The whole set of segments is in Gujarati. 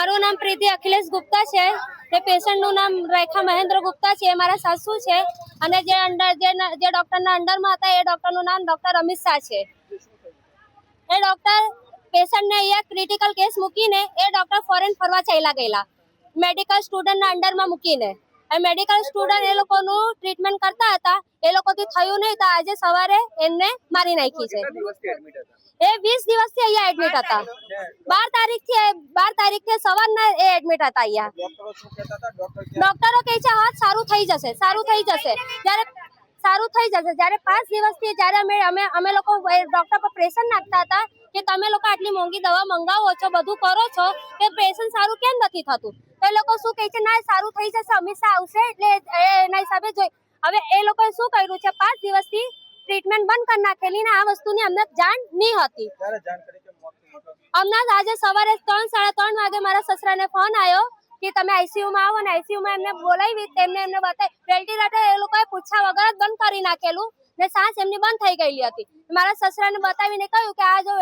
મારું નામ પ્રીતિ અખિલેશ ગુપ્તા છે। તે પેશન્ટનું નામ રેખા મહેન્દ્ર ગુપ્તા છે, મારા સાસુ છે। અને જે ડોક્ટરના અંડરમાં હતા એ ડોક્ટરનું નામ ડોક્ટર અમિત શાહ છે। એ ડોક્ટર પેશન્ટને અહીંયા ક્રિટિકલ કેસ મૂકીને એ ડોક્ટર ફોરેન ફરવા ચાલ્યા ગયેલા મેડિકલ સ્ટુડન્ટના અંડરમાં મૂકીને। એ મેડિકલ સ્ટુડન્ટ એ લોકોનું ટ્રીટમેન્ટ કરતા હતા, એ લોકોથી થયું નહીં તો આજે સવારે એમને મારી નાખી છે। એ 20 દિવસથી અહીંયા એડમિટ હતા। 12 તારીખથી સવારના એ એડમિટ હતા અહીંયા। ડોક્ટરો કહે છે હા સારું થઈ જશે, સારું થઈ જશે। જ્યારે 5 દિવસથી જ્યારે અમે લોકો ડોક્ટર પર પ્રેશર નાખતા હતા કે તમે લોકો આટલી મોંઘી દવા મંગાવો છો, બધું કરો છો, કે પેશન્ટ સારું કેમ નથી થતું? તો એ લોકો શું કહે છે ના સારું થઈ જશે, અમિત શાહ આવશે એટલે એના હિસાબે જોઈ। હવે એ લોકોએ શું કર્યું છે, 5 દિવસથી ટ્રીટમેન્ટ બંધ કરી નાખેલી ને આ વસ્તુની અમને જાણ નહીં હતી। હમણાં આજે સવારે 3-3:30 વાગે મારા સસરાને ફોન આવ્યો કે તમે આઈસીયુમાં આવો, ને આઈસીયુમાં એમને બોલાવી તેમને બતાવી વેન્ટિલેટર એ લોકોએ પૂછ્યા વગર જ બંધ કરી નાખેલું ને સાસ એમની બંધ થઈ ગયેલી હતી। મારા સસરાને બતાવીને કહ્યું કે આ જો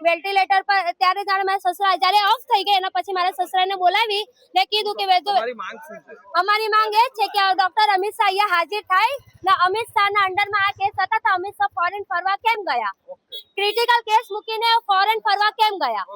વેન્ટિલેટર પર ત્યારે જાણે મારા સસરા જ્યારે ઓફ થઈ ગયા એના પછી મારા સસરાને બોલાવી ને કીધું કે અમારી માંગ એ છે કે ડોક્ટર અમિત શાહ અહીંયા હાજર થાય ને અમિત શાહના અંડરમાં આ કેસ હતા તો અમિત શાહ ફોરેન ફરવા કેમ ગયા? ક્રિટિકલ કેસ મૂકીને ફોરેન ફરવા કેમ ગયા?